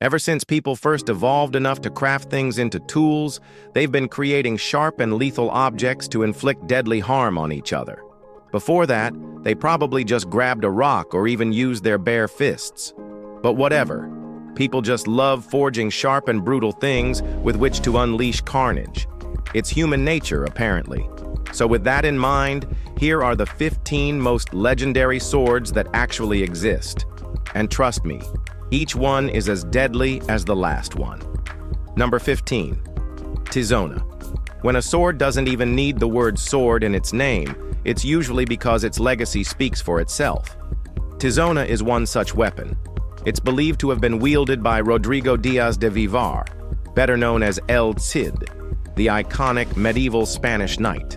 Ever since people first evolved enough to craft things into tools, they've been creating sharp and lethal objects to inflict deadly harm on each other. Before that, they probably just grabbed a rock or even used their bare fists. But whatever, people just love forging sharp and brutal things with which to unleash carnage. It's human nature, apparently. So with that in mind, here are the 15 most legendary swords that actually exist. And trust me, each one is as deadly as the last one. Number 15. Tizona. When a sword doesn't even need the word sword in its name, it's usually because its legacy speaks for itself. Tizona is one such weapon. It's believed to have been wielded by Rodrigo Diaz de Vivar, better known as El Cid, the iconic medieval Spanish knight.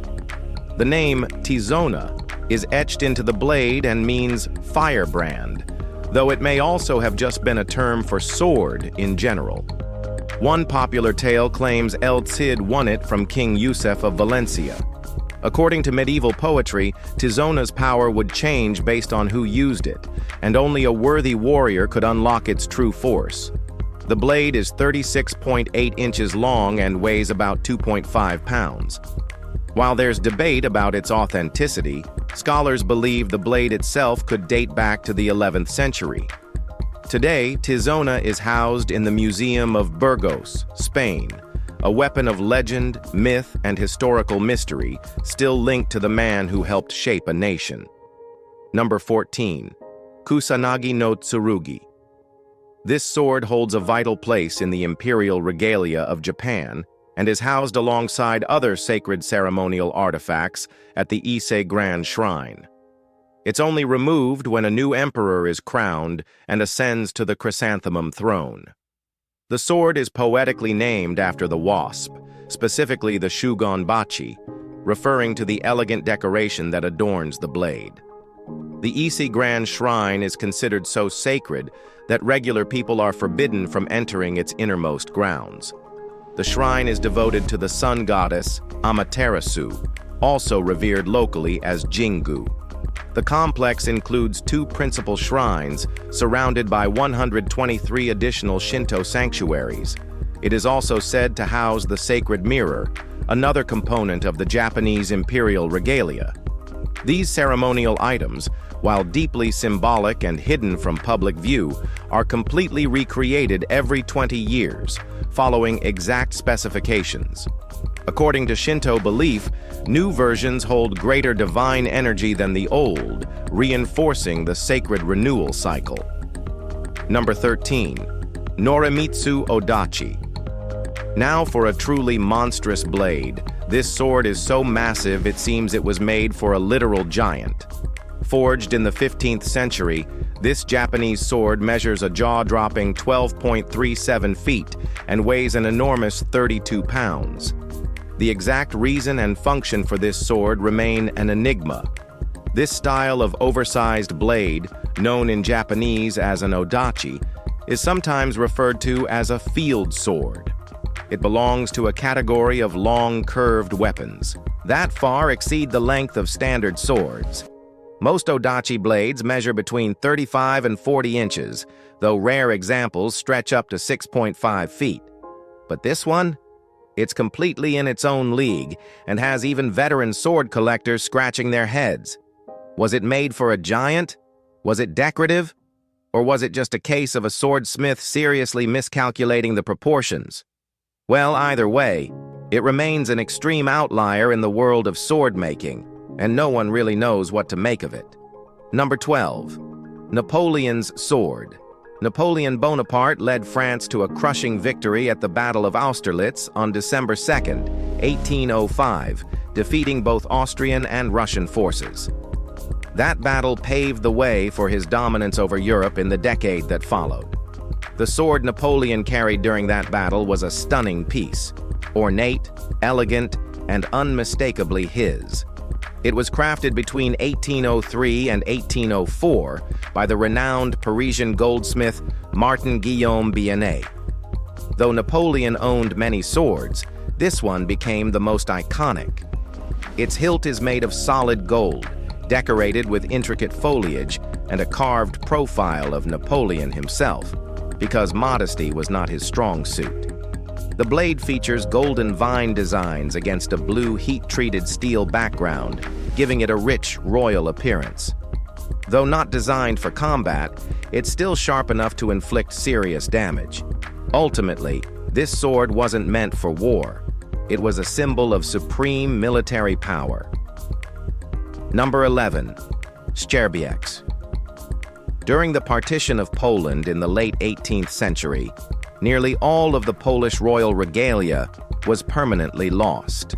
The name Tizona is etched into the blade and means firebrand, though it may also have just been a term for sword in general. One popular tale claims El Cid won it from King Yusuf of Valencia. According to medieval poetry, Tizona's power would change based on who used it, and only a worthy warrior could unlock its true force. The blade is 36.8 inches long and weighs about 2.5 pounds. While there's debate about its authenticity, scholars believe the blade itself could date back to the 11th century. Today, Tizona is housed in the Museum of Burgos, Spain, a weapon of legend, myth, and historical mystery, still linked to the man who helped shape a nation. Number 14. Kusanagi no Tsurugi. This sword holds a vital place in the imperial regalia of Japan and is housed alongside other sacred ceremonial artifacts at the Ise Grand Shrine. It's only removed when a new emperor is crowned and ascends to the chrysanthemum throne. The sword is poetically named after the wasp, specifically the shugonbachi, referring to the elegant decoration that adorns the blade. The Ise Grand Shrine is considered so sacred that regular people are forbidden from entering its innermost grounds. The shrine is devoted to the sun goddess Amaterasu, also revered locally as Jingu. The complex includes 2 principal shrines surrounded by 123 additional Shinto sanctuaries. It is also said to house the sacred mirror, another component of the Japanese imperial regalia. These ceremonial items, while deeply symbolic and hidden from public view, are completely recreated every 20 years, following exact specifications. According to Shinto belief, new versions hold greater divine energy than the old, reinforcing the sacred renewal cycle. Number 13. Norimitsu Odachi. Now for a truly monstrous blade. This sword is so massive it seems it was made for a literal giant. Forged in the 15th century, this Japanese sword measures a jaw-dropping 12.37 feet and weighs an enormous 32 pounds. The exact reason and function for this sword remain an enigma. This style of oversized blade, known in Japanese as an odachi, is sometimes referred to as a field sword. It belongs to a category of long, curved weapons that far exceed the length of standard swords. Most odachi blades measure between 35 and 40 inches, though rare examples stretch up to 6.5 feet. But this one? It's completely in its own league and has even veteran sword collectors scratching their heads. Was it made for a giant? Was it decorative? Or was it just a case of a swordsmith seriously miscalculating the proportions? Well, either way, it remains an extreme outlier in the world of sword making, and no one really knows what to make of it. Number 12. Napoleon's sword. Napoleon Bonaparte led France to a crushing victory at the Battle of Austerlitz on December 2nd, 1805, defeating both Austrian and Russian forces. That battle paved the way for his dominance over Europe in the decade that followed. The sword Napoleon carried during that battle was a stunning piece, ornate, elegant, and unmistakably his. It was crafted between 1803 and 1804 by the renowned Parisian goldsmith Martin Guillaume Bianet. Though Napoleon owned many swords, this one became the most iconic. Its hilt is made of solid gold, decorated with intricate foliage and a carved profile of Napoleon himself. because modesty was not his strong suit. The blade features golden vine designs against a blue heat-treated steel background, giving it a rich, royal appearance. Though not designed for combat, it's still sharp enough to inflict serious damage. Ultimately, this sword wasn't meant for war. It was a symbol of supreme military power. Number 11. Szczerbiec. During the partition of Poland in the late 18th century, nearly all of the Polish royal regalia was permanently lost.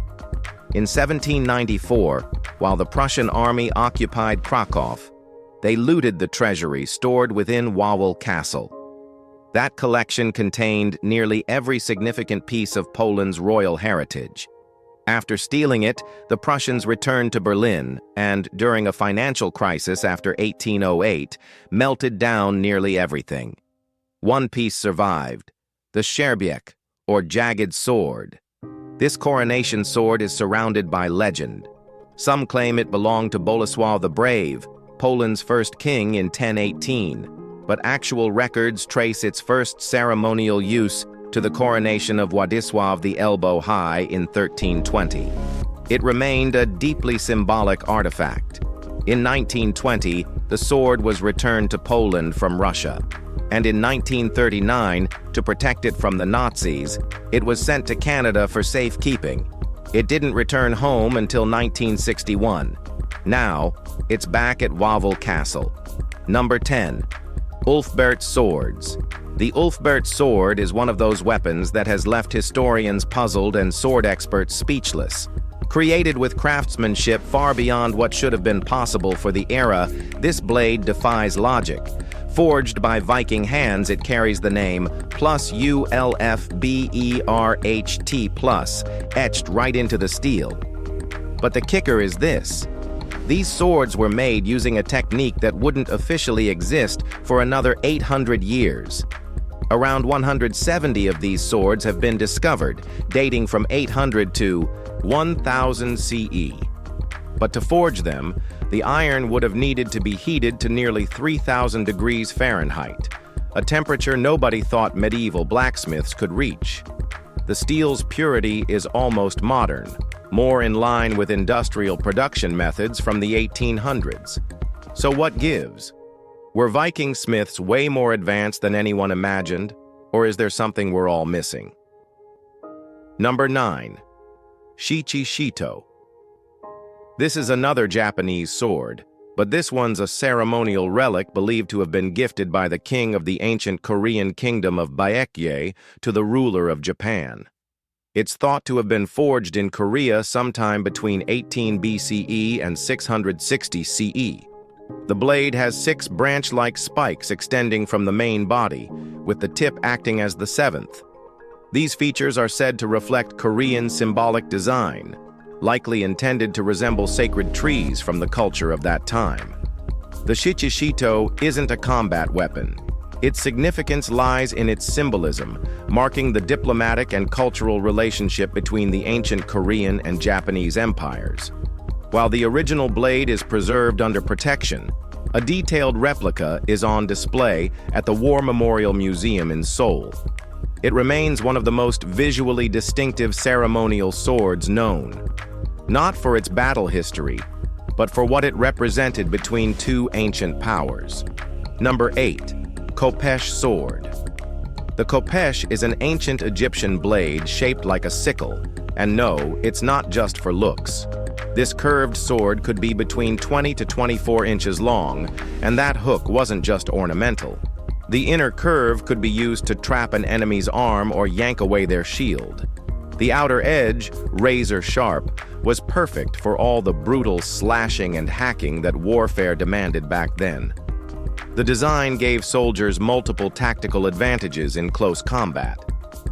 In 1794, while the Prussian army occupied Krakow, they looted the treasury stored within Wawel Castle. That collection contained nearly every significant piece of Poland's royal heritage. After stealing it, the Prussians returned to Berlin and, during a financial crisis after 1808, melted down nearly everything. One piece survived, the Szczerbiec, or jagged sword. This coronation sword is surrounded by legend. Some claim it belonged to Bolesław the Brave, Poland's first king in 1018, but actual records trace its first ceremonial use to the coronation of Władysław the Elbow High in 1320. It remained a deeply symbolic artifact. In 1920, the sword was returned to Poland from Russia, and in 1939, to protect it from the Nazis, it was sent to Canada for safekeeping. It didn't return home until 1961. Now, it's back at Wawel Castle. Number 10. Ulfbert swords. The Ulfbert sword is one of those weapons that has left historians puzzled and sword experts speechless. Created with craftsmanship far beyond what should have been possible for the era, this blade defies logic. Forged by Viking hands, it carries the name +ULFBERHT+, etched right into the steel. But the kicker is this. These swords were made using a technique that wouldn't officially exist for another 800 years. Around 170 of these swords have been discovered, dating from 800 to 1000 CE. But to forge them, the iron would have needed to be heated to nearly 3,000 degrees Fahrenheit, a temperature nobody thought medieval blacksmiths could reach. The steel's purity is almost modern, more in line with industrial production methods from the 1800s. So what gives? Were Viking smiths way more advanced than anyone imagined, or is there something we're all missing? Number 9. Shichi-shito. This is another Japanese sword, but this one's a ceremonial relic believed to have been gifted by the king of the ancient Korean kingdom of Baekje to the ruler of Japan. It's thought to have been forged in Korea sometime between 18 BCE and 660 CE. The blade has 6 branch-like spikes extending from the main body, with the tip acting as the 7th. These features are said to reflect Korean symbolic design, likely intended to resemble sacred trees from the culture of that time. The shichi-shito isn't a combat weapon. Its significance lies in its symbolism, marking the diplomatic and cultural relationship between the ancient Korean and Japanese empires. While the original blade is preserved under protection, a detailed replica is on display at the War Memorial Museum in Seoul. It remains one of the most visually distinctive ceremonial swords known, not for its battle history, but for what it represented between two ancient powers. Number 8. Khopesh sword. The khopesh is an ancient Egyptian blade shaped like a sickle, and no, it's not just for looks. This curved sword could be between 20 to 24 inches long, and that hook wasn't just ornamental. The inner curve could be used to trap an enemy's arm or yank away their shield. The outer edge, razor sharp, was perfect for all the brutal slashing and hacking that warfare demanded back then. The design gave soldiers multiple tactical advantages in close combat.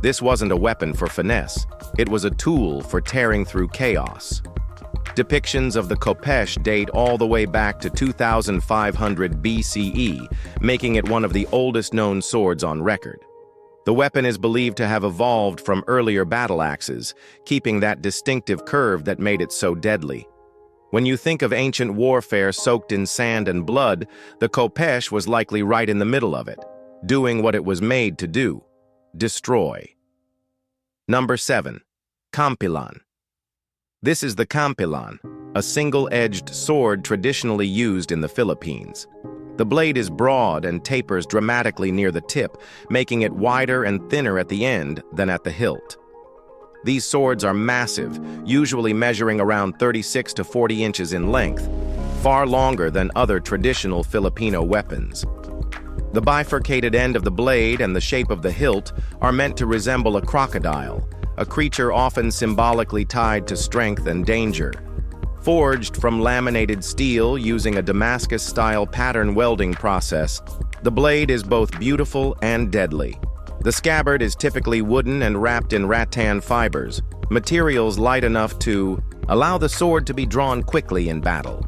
This wasn't a weapon for finesse, it was a tool for tearing through chaos. Depictions of the khopesh date all the way back to 2500 BCE, making it one of the oldest known swords on record. The weapon is believed to have evolved from earlier battle axes, keeping that distinctive curve that made it so deadly. When you think of ancient warfare soaked in sand and blood, the khopesh was likely right in the middle of it. doing what it was made to do: destroy. Number 7. Kampilan. This is the kampilan, a single-edged sword traditionally used in the Philippines. The blade is broad and tapers dramatically near the tip, making it wider and thinner at the end than at the hilt. These swords are massive, usually measuring around 36 to 40 inches in length, far longer than other traditional Filipino weapons. The bifurcated end of the blade and the shape of the hilt are meant to resemble a crocodile, a creature often symbolically tied to strength and danger. Forged from laminated steel using a Damascus-style pattern welding process, the blade is both beautiful and deadly. The scabbard is typically wooden and wrapped in rattan fibers, materials light enough to allow the sword to be drawn quickly in battle.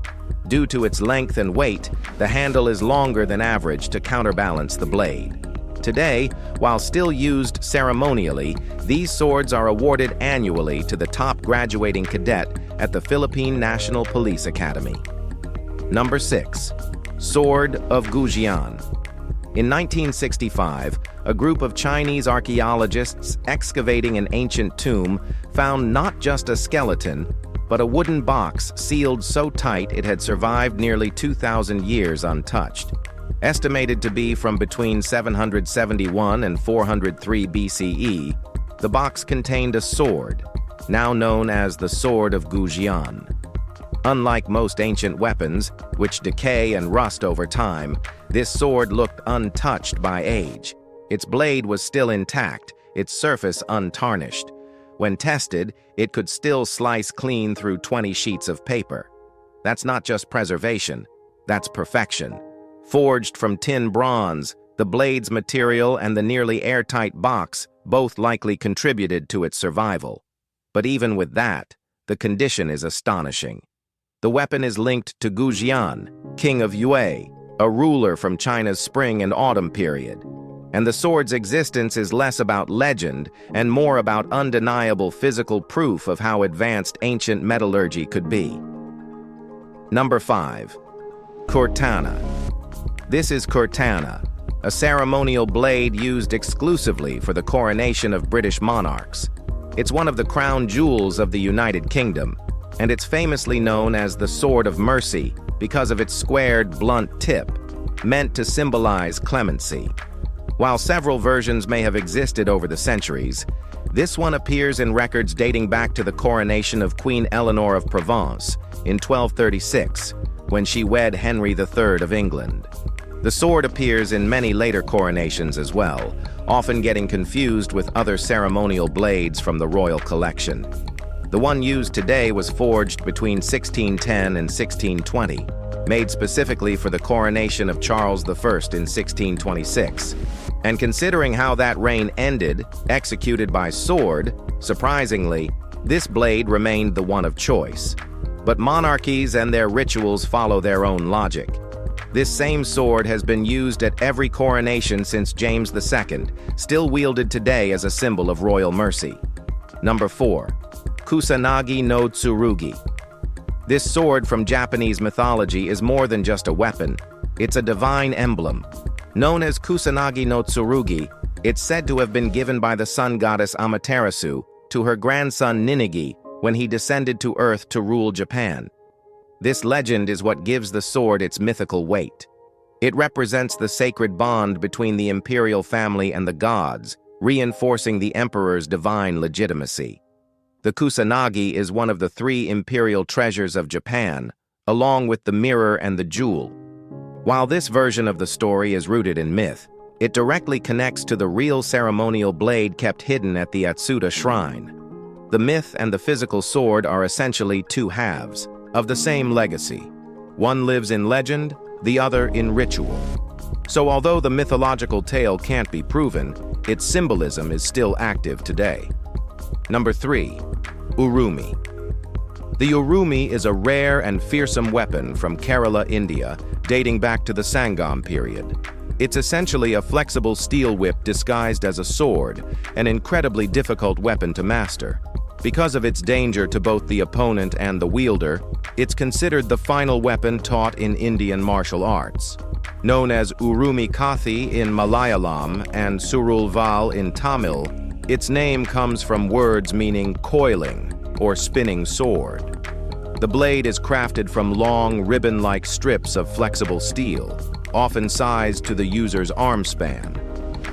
Due to its length and weight, the handle is longer than average to counterbalance the blade. Today, while still used ceremonially, these swords are awarded annually to the top graduating cadet at the Philippine National Police Academy. Number 6. Sword of Gujian. In 1965, a group of Chinese archaeologists excavating an ancient tomb found not just a skeleton, but a wooden box sealed so tight it had survived nearly 2,000 years untouched. Estimated to be from between 771 and 403 BCE, the box contained a sword, now known as the Sword of Gujian. Unlike most ancient weapons, which decay and rust over time, this sword looked untouched by age. Its blade was still intact, its surface untarnished. When tested, it could still slice clean through 20 sheets of paper. That's not just preservation, that's perfection. Forged from tin bronze, the blade's material and the nearly airtight box both likely contributed to its survival. But even with that, the condition is astonishing. The weapon is linked to Gujian, king of Yue, a ruler from China's spring and autumn period. And the sword's existence is less about legend and more about undeniable physical proof of how advanced ancient metallurgy could be. Number 5. Katana. This is katana, a ceremonial blade used exclusively for the coronation of British monarchs. It's one of the crown jewels of the United Kingdom, and it's famously known as the Sword of Mercy because of its squared, blunt tip, meant to symbolize clemency. While several versions may have existed over the centuries, this one appears in records dating back to the coronation of Queen Eleanor of Provence in 1236, when she wed Henry III of England. The sword appears in many later coronations as well, often getting confused with other ceremonial blades from the royal collection. The one used today was forged between 1610 and 1620, made specifically for the coronation of Charles I in 1626. And considering how that reign ended, executed by sword, surprisingly, this blade remained the one of choice. But monarchies and their rituals follow their own logic. This same sword has been used at every coronation since James II, still wielded today as a symbol of royal mercy. Number 4. Kusanagi no Tsurugi. This sword from Japanese mythology is more than just a weapon. It's a divine emblem. Known as Kusanagi no Tsurugi, it's said to have been given by the sun goddess Amaterasu to her grandson Ninigi when he descended to Earth to rule Japan. This legend is what gives the sword its mythical weight. It represents the sacred bond between the imperial family and the gods, reinforcing the emperor's divine legitimacy. The Kusanagi is one of the 3 imperial treasures of Japan, along with the mirror and the jewel. While this version of the story is rooted in myth, it directly connects to the real ceremonial blade kept hidden at the Atsuta Shrine. The myth and the physical sword are essentially 2 halves of the same legacy. One lives in legend, the other in ritual. So although the mythological tale can't be proven, its symbolism is still active today. Number 3. Urumi. The urumi is a rare and fearsome weapon from Kerala, India, dating back to the Sangam period. It's essentially a flexible steel whip disguised as a sword, an incredibly difficult weapon to master. Because of its danger to both the opponent and the wielder, it's considered the final weapon taught in Indian martial arts. Known as Urumi Kathi in Malayalam and Surulval in Tamil, its name comes from words meaning coiling or spinning sword. The blade is crafted from long, ribbon-like strips of flexible steel, often sized to the user's arm span.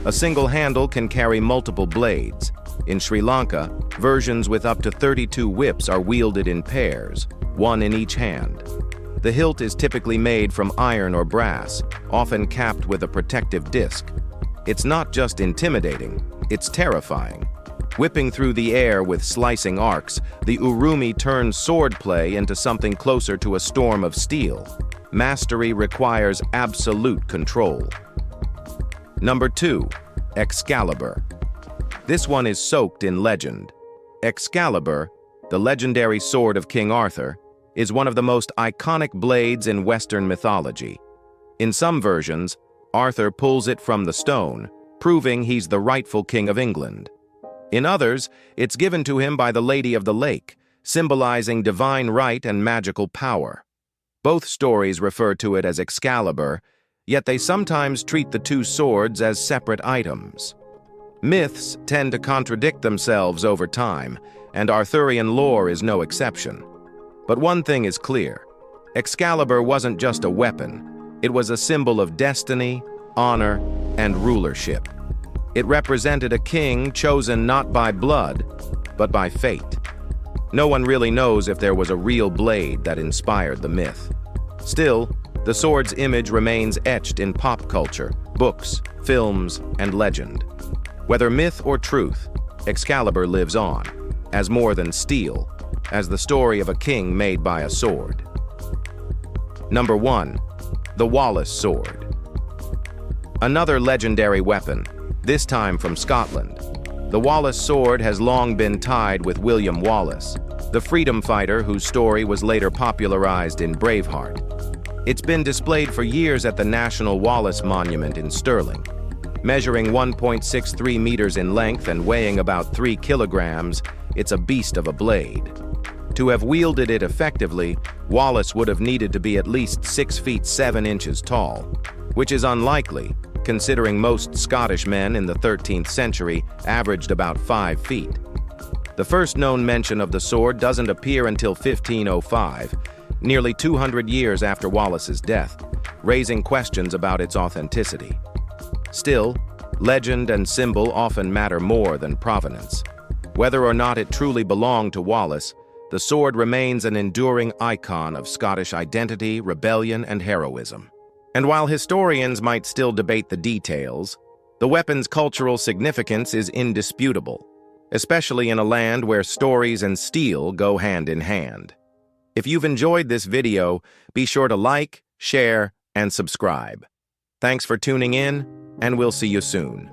A single handle can carry multiple blades. In Sri Lanka, versions with up to 32 whips are wielded in pairs, one in each hand. The hilt is typically made from iron or brass, often capped with a protective disc. It's not just intimidating, it's terrifying. Whipping through the air with slicing arcs, the Urumi turns swordplay into something closer to a storm of steel. Mastery requires absolute control. Number 2. Excalibur. This one is soaked in legend. Excalibur, the legendary sword of King Arthur, is one of the most iconic blades in Western mythology. In some versions, Arthur pulls it from the stone, proving he's the rightful king of England. In others, it's given to him by the Lady of the Lake, symbolizing divine right and magical power. Both stories refer to it as Excalibur, yet they sometimes treat the two swords as separate items. Myths tend to contradict themselves over time, and Arthurian lore is no exception. But one thing is clear: Excalibur wasn't just a weapon, it was a symbol of destiny, honor, and rulership. It represented a king chosen not by blood, but by fate. No one really knows if there was a real blade that inspired the myth. Still, the sword's image remains etched in pop culture, books, films, and legend. Whether myth or truth, Excalibur lives on, as more than steel, as the story of a king made by a sword. Number 1. The Wallace Sword. Another legendary weapon, this time from Scotland. The Wallace sword has long been tied with William Wallace, the freedom fighter whose story was later popularized in Braveheart. It's been displayed for years at the National Wallace Monument in Stirling. Measuring 1.63 meters in length and weighing about 3 kilograms, it's a beast of a blade. To have wielded it effectively, Wallace would have needed to be at least 6 feet 7 inches tall, which is unlikely, considering most Scottish men in the 13th century averaged about 5 feet. The first known mention of the sword doesn't appear until 1505, nearly 200 years after Wallace's death, raising questions about its authenticity. Still, legend and symbol often matter more than provenance. Whether or not it truly belonged to Wallace, the sword remains an enduring icon of Scottish identity, rebellion, and heroism. And while historians might still debate the details, the weapon's cultural significance is indisputable, especially in a land where stories and steel go hand in hand. If you've enjoyed this video, be sure to like, share, and subscribe. Thanks for tuning in, and we'll see you soon.